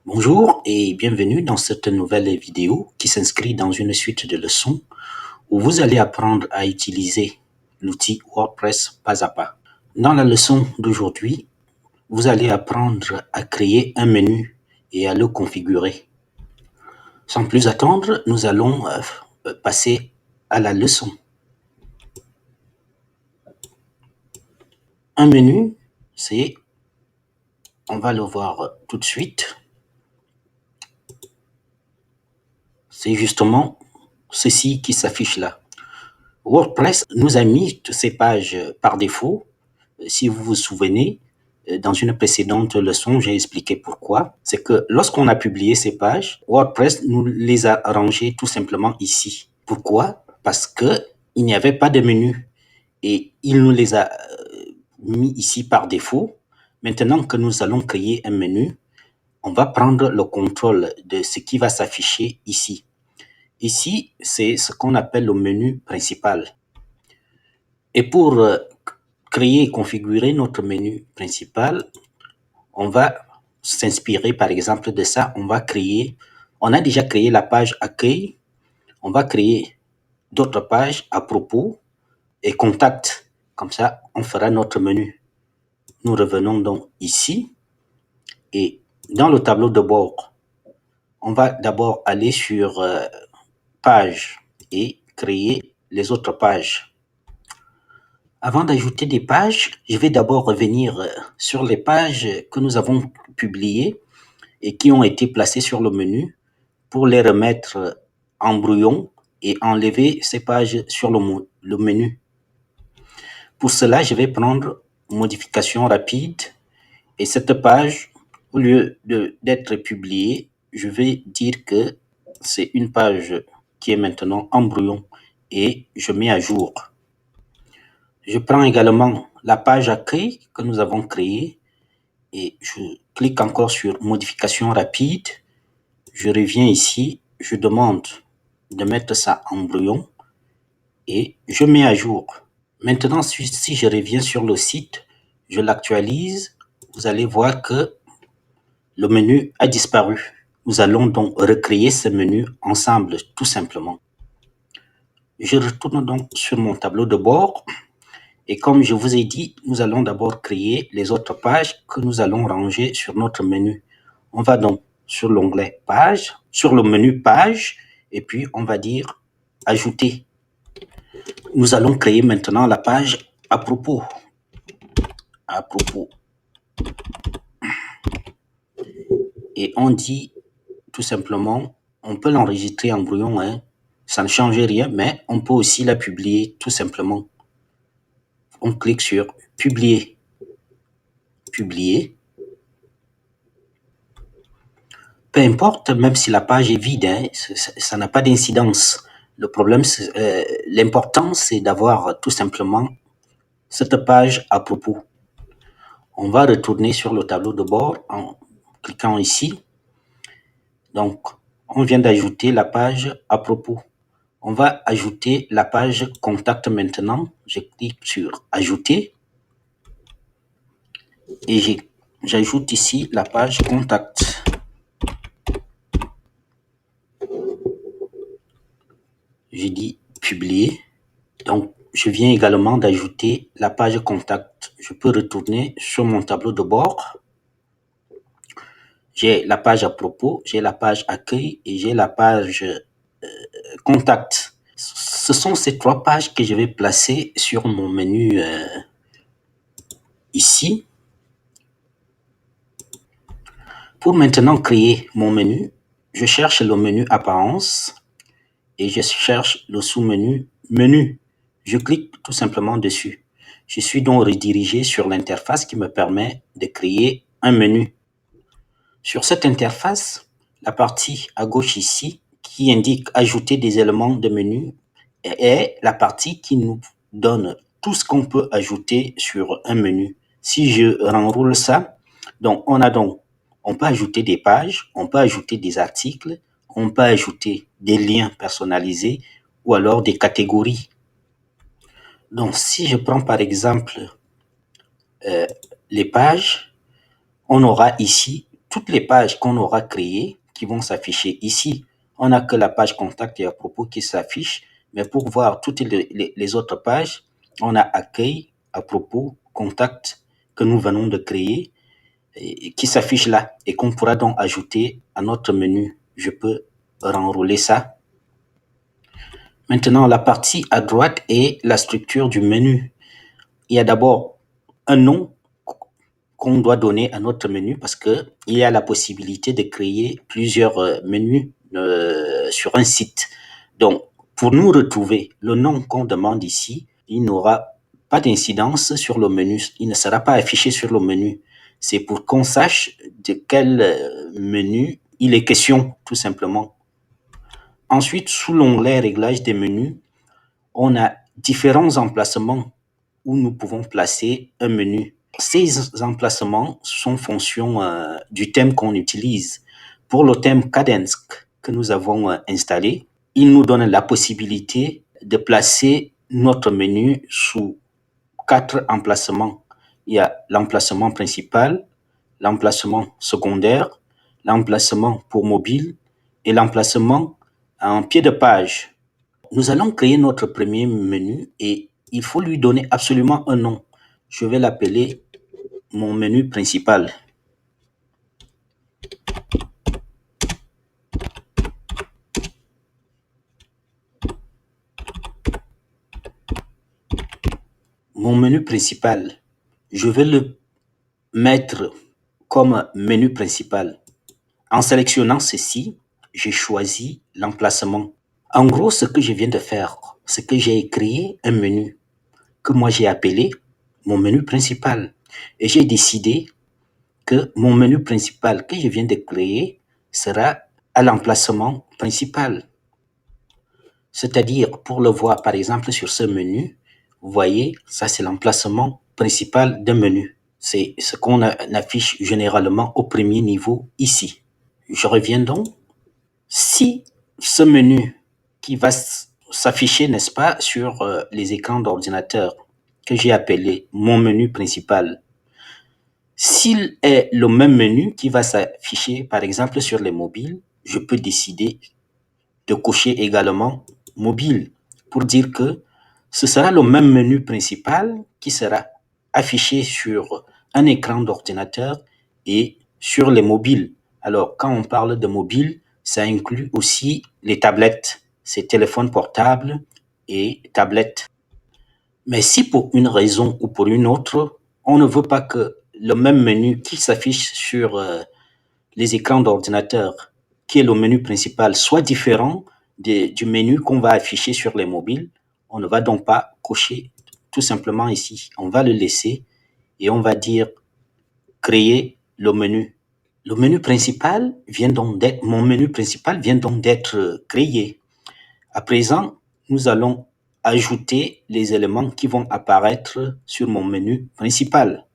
Bonjour et bienvenue dans cette nouvelle vidéo qui s'inscrit dans une suite de leçons où vous allez apprendre à utiliser l'outil WordPress pas à pas. Dans la leçon d'aujourd'hui, vous allez apprendre à créer un menu et à le configurer. Sans plus attendre, nous allons passer à la leçon. Un menu, on va le voir tout de suite, c'est justement ceci qui s'affiche là. WordPress nous a mis toutes ces pages par défaut. Si vous vous souvenez, dans une précédente leçon, j'ai expliqué pourquoi. C'est que lorsqu'on a publié ces pages, WordPress nous les a rangées tout simplement ici. Pourquoi? Parce que il n'y avait pas de menu et il nous les a mis ici par défaut. Maintenant que nous allons créer un menu, on va prendre le contrôle de ce qui va s'afficher ici. Ici, c'est ce qu'on appelle le menu principal. Et pour créer et configurer notre menu principal, on va s'inspirer par exemple de ça. On a déjà créé la page accueil, on va créer d'autres pages à propos et contact. Comme ça, on fera notre menu. Nous revenons donc ici et dans le tableau de bord, on va d'abord aller sur page et créer les autres pages. Avant d'ajouter des pages, je vais d'abord revenir sur les pages que nous avons publiées et qui ont été placées sur le menu pour les remettre en brouillon et enlever ces pages sur le menu. Pour cela, je vais prendre modification rapide et cette page, au lieu d'être publiée, je vais dire que c'est une page qui est maintenant en brouillon et je mets à jour. Je prends également la page accueil que nous avons créée et je clique encore sur modification rapide. Je reviens ici, je demande de mettre ça en brouillon et je mets à jour. Maintenant, si je reviens sur le site, je l'actualise, vous allez voir que le menu a disparu. Nous allons donc recréer ce menu ensemble, tout simplement. Je retourne donc sur mon tableau de bord. Et comme je vous ai dit, nous allons d'abord créer les autres pages que nous allons ranger sur notre menu. On va donc sur l'onglet page, sur le menu page, et puis on va dire ajouter. Nous allons créer maintenant la page à propos. À propos. Et on dit tout simplement, on peut l'enregistrer en brouillon, hein. Ça ne change rien, mais on peut aussi la publier tout simplement. On clique sur publier. Publier. Peu importe, même si la page est vide, hein, ça n'a pas d'incidence. Le problème, l'important, c'est d'avoir tout simplement cette page à propos. On va retourner sur le tableau de bord en cliquant ici. Donc, on vient d'ajouter la page à propos. On va ajouter la page contact maintenant. Je clique sur ajouter et j'ajoute ici la page contact. Je dis publier. Donc, je viens également d'ajouter la page contact. Je peux retourner sur mon tableau de bord. J'ai la page à propos, j'ai la page accueil et j'ai la page contact. Ce sont ces trois pages que je vais placer sur mon menu ici. Pour maintenant créer mon menu, je cherche le menu apparence et je cherche le sous-menu menu. Je clique tout simplement dessus. Je suis donc redirigé sur l'interface qui me permet de créer un menu. Sur cette interface, la partie à gauche ici, qui indique ajouter des éléments de menu, est la partie qui nous donne tout ce qu'on peut ajouter sur un menu. Si je renroule ça, donc on peut ajouter des pages, on peut ajouter des articles, on peut ajouter des liens personnalisés ou alors des catégories. Donc, si je prends par exemple les pages, on aura ici toutes les pages qu'on aura créées qui vont s'afficher ici. On n'a que la page contact et à propos qui s'affiche, mais pour voir toutes les autres pages, on a accueil, à propos, contact que nous venons de créer et qui s'affiche là et qu'on pourra donc ajouter à notre menu. Je peux renrouler ça. Maintenant, la partie à droite est la structure du menu. Il y a d'abord un nom qu'on doit donner à notre menu parce qu'il y a la possibilité de créer plusieurs menus sur un site. Donc, pour nous retrouver le nom qu'on demande ici, il n'aura pas d'incidence sur le menu. Il ne sera pas affiché sur le menu. C'est pour qu'on sache de quel menu il est question, tout simplement. Ensuite, sous l'onglet Réglages des menus, on a différents emplacements où nous pouvons placer un menu. Ces emplacements sont fonction du thème qu'on utilise. Pour le thème Kadence que nous avons installé, il nous donne la possibilité de placer notre menu sous 4 emplacements. Il y a l'emplacement principal, l'emplacement secondaire, l'emplacement pour mobile et l'emplacement en pied de page. Nous allons créer notre premier menu et il faut lui donner absolument un nom. Je vais l'appeler mon menu principal. Mon menu principal, je vais le mettre comme menu principal. En sélectionnant ceci, j'ai choisi l'emplacement. En gros, ce que je viens de faire, c'est que j'ai créé un menu que moi j'ai appelé mon menu principal. Et j'ai décidé que mon menu principal que je viens de créer sera à l'emplacement principal. C'est-à-dire, pour le voir par exemple sur ce menu, vous voyez, ça c'est l'emplacement principal d'un menu. C'est ce qu'on affiche généralement au premier niveau ici. Je reviens donc. Si ce menu qui va s'afficher, n'est-ce pas, sur les écrans d'ordinateur que j'ai appelé mon menu principal, s'il est le même menu qui va s'afficher, par exemple, sur les mobiles, je peux décider de cocher également mobile pour dire que ce sera le même menu principal qui sera affiché sur un écran d'ordinateur et sur les mobiles. Alors, quand on parle de mobile, ça inclut aussi les tablettes, ces téléphones portables et tablettes. Mais si pour une raison ou pour une autre, on ne veut pas que le même menu qui s'affiche sur les écrans d'ordinateur, qui est le menu principal, soit différent du menu qu'on va afficher sur les mobiles, on ne va donc pas cocher tout simplement ici. On va le laisser et on va dire créer le menu. Le menu principal vient donc d'être, mon menu principal vient donc d'être créé. À présent, nous allons ajouter les éléments qui vont apparaître sur mon menu principal.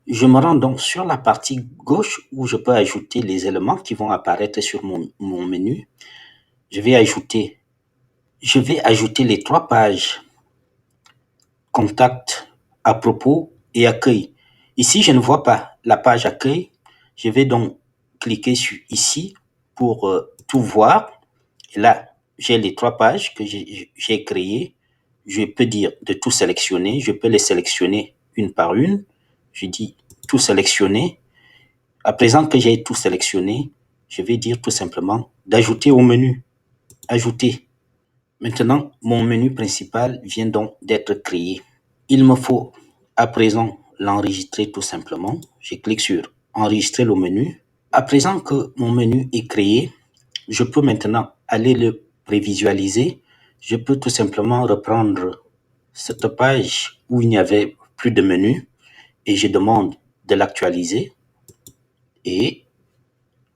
Je me rends donc sur la partie gauche où je peux ajouter les éléments qui vont apparaître sur mon menu. Je vais ajouter les 3 pages contact, à propos et accueil. Ici, je ne vois pas la page accueil. Je vais donc cliquer sur ici pour tout voir. Et là, j'ai les 3 pages que j'ai créées. Je peux dire de tout sélectionner. Je peux les sélectionner une par une. Je dis tout sélectionner. À présent que j'ai tout sélectionné, je vais dire tout simplement d'ajouter au menu. Ajouter. Maintenant, mon menu principal vient donc d'être créé. Il me faut à présent l'enregistrer tout simplement. Je clique sur enregistrer le menu. À présent que mon menu est créé, je peux maintenant aller le prévisualiser. Je peux tout simplement reprendre cette page où il n'y avait plus de menu et je demande de l'actualiser et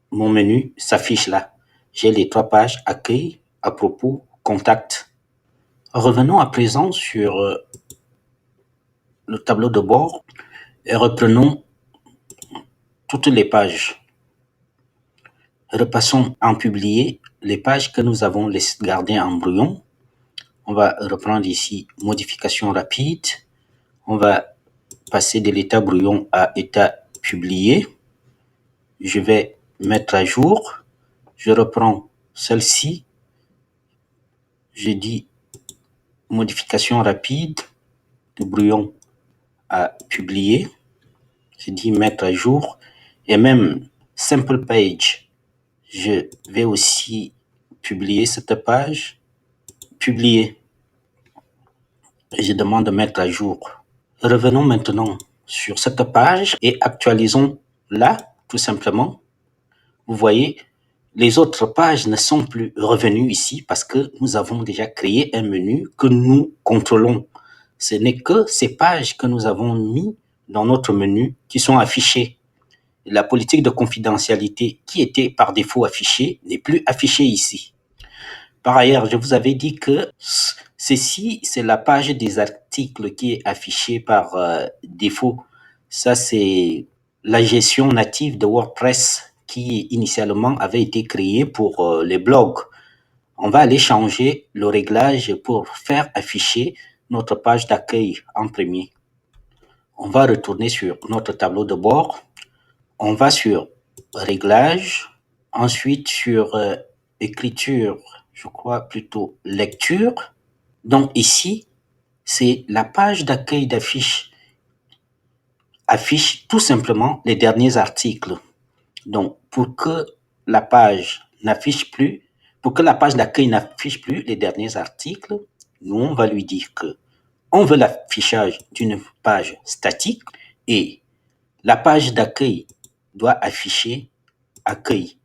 mon menu s'affiche là. J'ai les 3 pages accueil, à propos, contact. Revenons à présent sur le tableau de bord et reprenons toutes les pages. Repassons en publier les pages que nous avons gardées en brouillon. On va reprendre ici modification rapide. On va passer de l'état brouillon à état publié. Je vais mettre à jour. Je reprends celle-ci. Je dis modification rapide de brouillon à publier. Je dis mettre à jour. Et même simple page. Je vais aussi publier cette page. Publier. Et je demande de mettre à jour. Revenons maintenant sur cette page et actualisons-la tout simplement. Vous voyez, les autres pages ne sont plus revenues ici parce que nous avons déjà créé un menu que nous contrôlons. Ce n'est que ces pages que nous avons mis dans notre menu qui sont affichées. La politique de confidentialité qui était par défaut affichée n'est plus affichée ici. Par ailleurs, je vous avais dit que ceci, c'est la page des articles qui est affichée par défaut. Ça, c'est la gestion native de WordPress qui initialement avait été créée pour les blogs. On va aller changer le réglage pour faire afficher notre page d'accueil en premier. On va retourner sur notre tableau de bord. On va sur réglage, ensuite sur écriture, je crois plutôt lecture. Donc ici, c'est la page d'accueil d'affiche. Affiche tout simplement les derniers articles. Donc pour que la page n'affiche plus, pour que la page d'accueil n'affiche plus les derniers articles, nous on va lui dire que on veut l'affichage d'une page statique et la page d'accueil doit afficher accueil.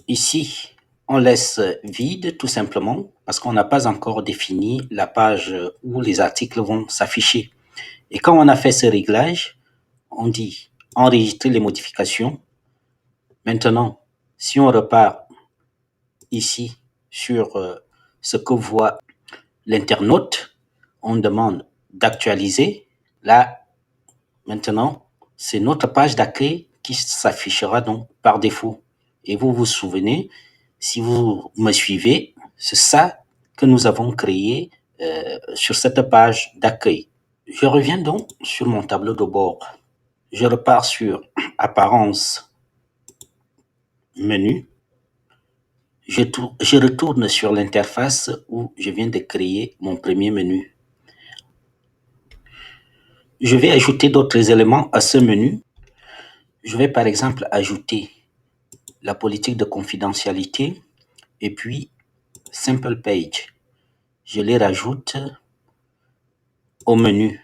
Ici, on laisse vide tout simplement parce qu'on n'a pas encore défini la page où les articles vont s'afficher. Et quand on a fait ce réglage, on dit enregistrer les modifications. Maintenant, si on repart ici sur ce que voit l'internaute, on demande d'actualiser. Là, maintenant, c'est notre page d'accueil qui s'affichera donc par défaut. Et vous vous souvenez, si vous me suivez, c'est ça que nous avons créé sur cette page d'accueil. Je reviens donc sur mon tableau de bord. Je repars sur apparence, menu. Je retourne sur l'interface où je viens de créer mon premier menu. Je vais ajouter d'autres éléments à ce menu. Je vais par exemple ajouter la politique de confidentialité et puis simple page. Je les rajoute au menu.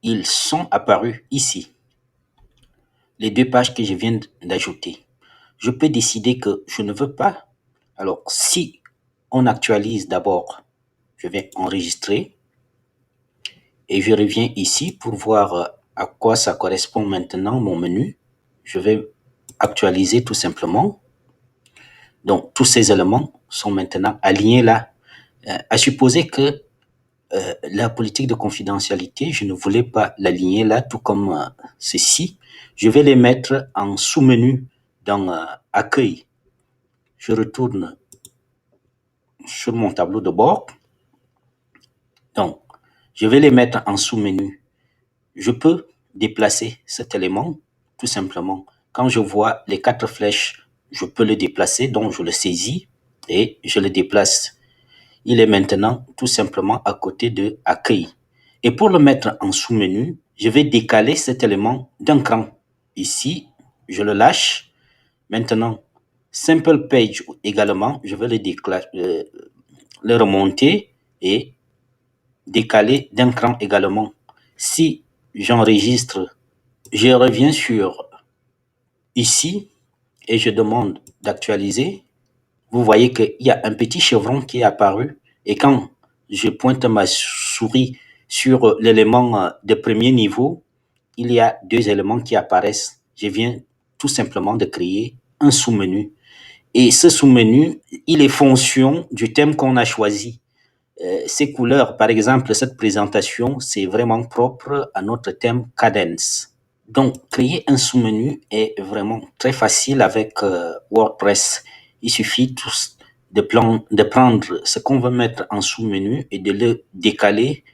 Ils sont apparus ici. Les deux pages que je viens d'ajouter. Je peux décider que je ne veux pas. Alors, si on actualise d'abord, je vais enregistrer et je reviens ici pour voir à quoi ça correspond maintenant mon menu. Je vais actualiser tout simplement. Donc, tous ces éléments sont maintenant alignés là. À supposer que la politique de confidentialité, je ne voulais pas l'aligner là, tout comme ceci. Je vais les mettre en sous-menu dans Accueil. Je retourne sur mon tableau de bord. Donc, je vais les mettre en sous-menu. Je peux déplacer cet élément tout simplement. Quand je vois les 4 flèches, je peux le déplacer, donc je le saisis et je le déplace. Il est maintenant tout simplement à côté de Accueil. Et pour le mettre en sous-menu, je vais décaler cet élément d'un cran. Ici, je le lâche. Maintenant, Simple Page également, je vais le remonter et décaler d'un cran également. Si j'enregistre, je reviens sur ici et je demande d'actualiser. Vous voyez qu'il y a un petit chevron qui est apparu et quand je pointe ma souris sur l'élément de premier niveau, il y a 2 éléments qui apparaissent. Je viens tout simplement de créer un sous-menu. Et ce sous-menu, il est fonction du thème qu'on a choisi. Ces couleurs, par exemple, cette présentation, c'est vraiment propre à notre thème Cadence. Donc, créer un sous-menu est vraiment très facile avec WordPress. Il suffit de prendre ce qu'on veut mettre en sous-menu et de le décaler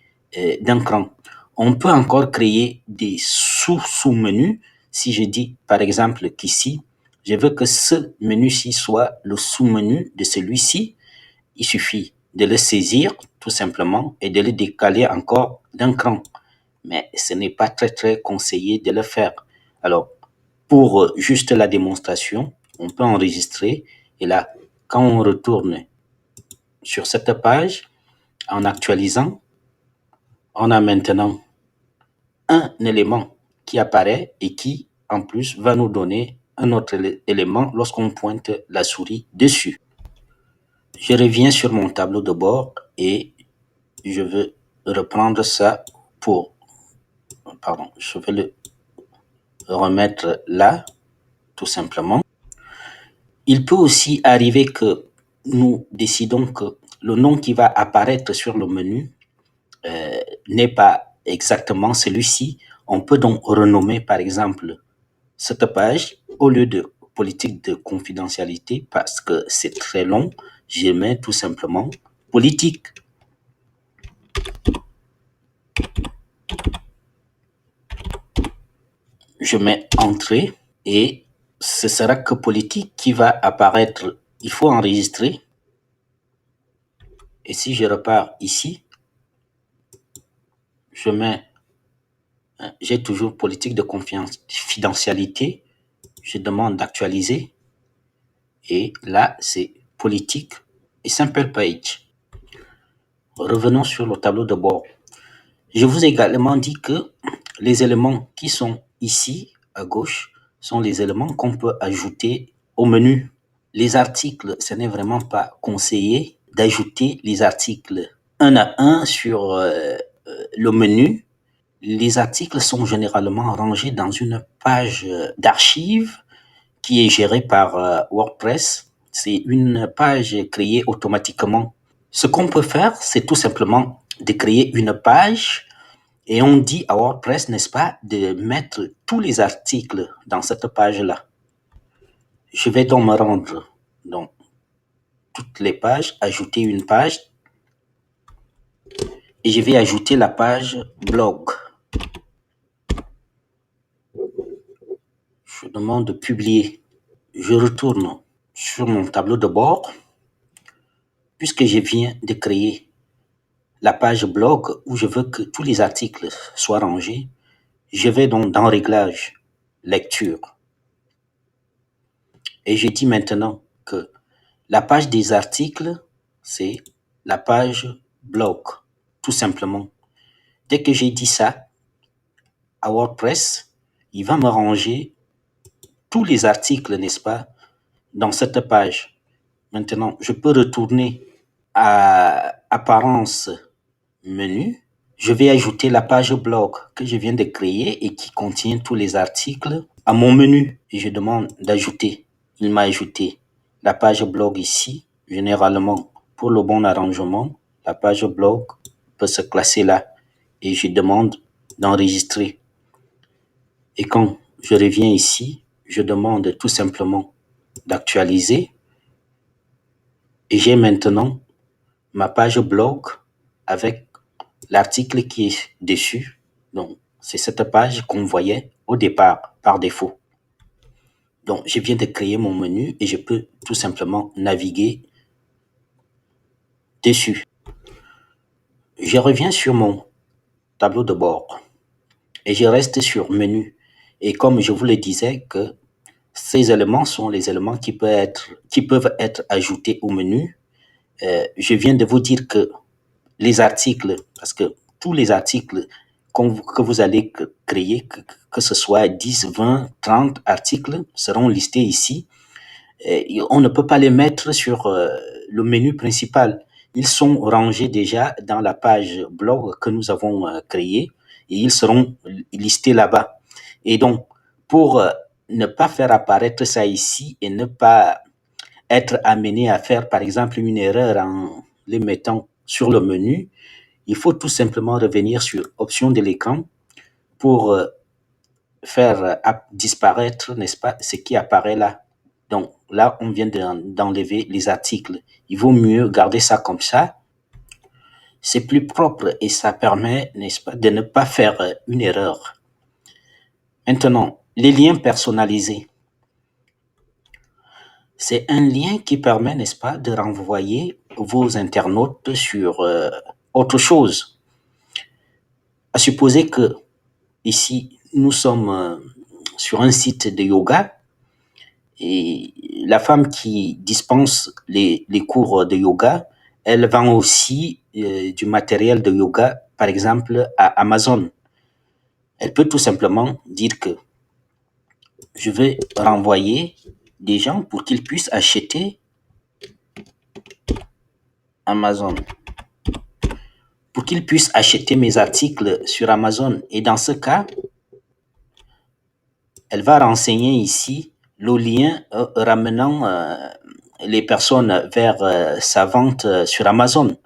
d'un cran. On peut encore créer des sous-sous-menus. Si je dis, par exemple, qu'ici, je veux que ce menu-ci soit le sous-menu de celui-ci, il suffit de le saisir tout simplement et de le décaler encore d'un cran. Mais ce n'est pas très très conseillé de le faire. Alors, pour juste la démonstration, on peut enregistrer et là, quand on retourne sur cette page, en actualisant, on a maintenant un élément qui apparaît et qui, en plus, va nous donner un autre élément lorsqu'on pointe la souris dessus. Je reviens sur mon tableau de bord et je veux reprendre ça pour... Pardon, je vais le remettre là, tout simplement. Il peut aussi arriver que nous décidons que le nom qui va apparaître sur le menu n'est pas exactement celui-ci. On peut donc renommer, par exemple, cette page, au lieu de politique de confidentialité, parce que c'est très long, je mets tout simplement politique. Je mets entrée et ce sera que politique qui va apparaître. Il faut enregistrer. Et si je repars ici, je mets, j'ai toujours politique de confidentialité. Je demande d'actualiser. Et là, c'est politique et simple page. Revenons sur le tableau de bord. Je vous ai également dit que les éléments qui sont ici à gauche sont les éléments qu'on peut ajouter au menu. Les articles, ce n'est vraiment pas conseillé d'ajouter les articles un à un sur le menu. Les articles sont généralement rangés dans une page d'archives qui est gérée par WordPress. C'est une page créée automatiquement. Ce qu'on peut faire, c'est tout simplement de créer une page et on dit à WordPress, n'est-ce pas, de mettre tous les articles dans cette page-là. Je vais donc me rendre dans toutes les pages, ajouter une page et je vais ajouter la page blog. Je demande de publier. Je retourne sur mon tableau de bord puisque je viens de créer la page blog où je veux que tous les articles soient rangés. Je vais donc dans Réglages, Lecture. Et je dis maintenant que la page des articles, c'est la page blog, tout simplement. Dès que j'ai dit ça à WordPress, il va me ranger tous les articles, n'est-ce pas, dans cette page. Maintenant, je peux retourner à Apparence menu. Je vais ajouter la page blog que je viens de créer et qui contient tous les articles à mon menu. Et je demande d'ajouter. Il m'a ajouté la page blog ici. Généralement, pour le bon arrangement, la page blog peut se classer là. Et je demande d'enregistrer. Et quand je reviens ici, je demande tout simplement d'actualiser. Et j'ai maintenant ma page blog avec l'article qui est dessus. Donc, c'est cette page qu'on voyait au départ par défaut. Donc, je viens de créer mon menu et je peux tout simplement naviguer dessus. Je reviens sur mon tableau de bord et je reste sur menu. Et comme je vous le disais que ces éléments sont les éléments qui peuvent être ajoutés au menu, je viens de vous dire que les articles, parce que tous les articles que vous allez créer, que ce soit 10, 20, 30 articles, seront listés ici. Et on ne peut pas les mettre sur le menu principal. Ils sont rangés déjà dans la page blog que nous avons créée et ils seront listés là-bas. Et donc, pour ne pas faire apparaître ça ici et ne pas être amené à faire, par exemple, une erreur en les mettant sur le menu, il faut tout simplement revenir sur Options de l'écran pour faire disparaître, n'est-ce pas, ce qui apparaît là. Donc là, on vient d'enlever les articles. Il vaut mieux garder ça comme ça. C'est plus propre et ça permet, n'est-ce pas, de ne pas faire une erreur. Maintenant, les liens personnalisés. C'est un lien qui permet, n'est-ce pas, de renvoyer vos internautes sur autre chose. À supposer que ici, nous sommes sur un site de yoga et la femme qui dispense les cours de yoga, elle vend aussi du matériel de yoga, par exemple, à Amazon. Elle peut tout simplement dire que je vais renvoyer des gens pour qu'ils puissent acheter Amazon, pour qu'ils puissent acheter mes articles sur Amazon. Et dans ce cas, elle va renseigner ici le lien ramenant les personnes vers sa vente sur Amazon.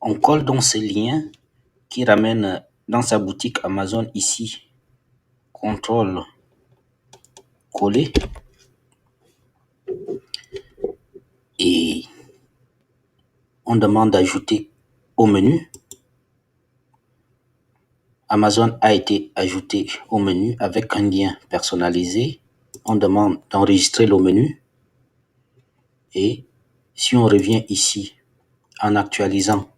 On colle donc ce lien qui ramène dans sa boutique Amazon ici. Contrôle coller. Et on demande d'ajouter au menu. Amazon a été ajouté au menu avec un lien personnalisé. On demande d'enregistrer le menu. Et si on revient ici en actualisant,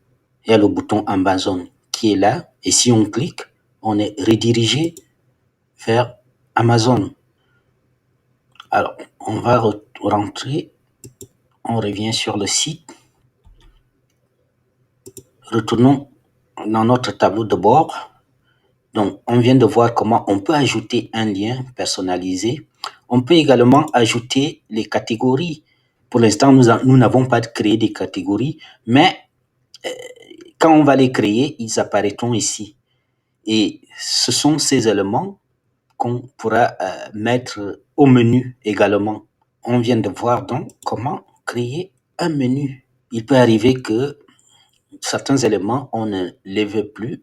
il y a le bouton Amazon qui est là. Et si on clique, on est redirigé vers Amazon. Alors, on va rentrer. On revient sur le site. Retournons dans notre tableau de bord. Donc, on vient de voir comment on peut ajouter un lien personnalisé. On peut également ajouter les catégories. Pour l'instant, nous n'avons pas créé des catégories, mais quand on va les créer, ils apparaîtront ici. Et ce sont ces éléments qu'on pourra mettre au menu également. On vient de voir donc comment créer un menu. Il peut arriver que certains éléments, on ne les veut plus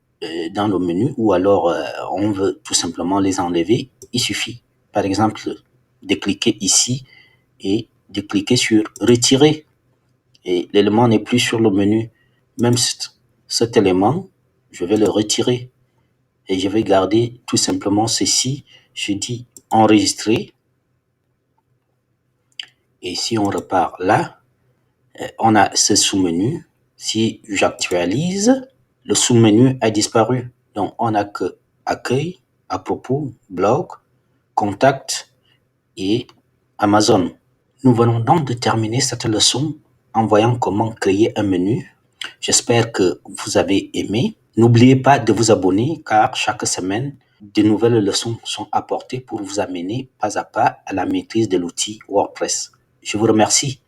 dans le menu ou alors on veut tout simplement les enlever. Il suffit, par exemple, de cliquer ici et de cliquer sur retirer. Et l'élément n'est plus sur le menu. Même cet élément, je vais le retirer et je vais garder tout simplement ceci. Je dis enregistrer. Et si on repart là, on a ce sous-menu. Si j'actualise, le sous-menu a disparu. Donc, on n'a que accueil, à propos, blog, contact et Amazon. Nous venons donc de terminer cette leçon en voyant comment créer un menu. J'espère que vous avez aimé. N'oubliez pas de vous abonner car chaque semaine, de nouvelles leçons sont apportées pour vous amener pas à pas à la maîtrise de l'outil WordPress. Je vous remercie.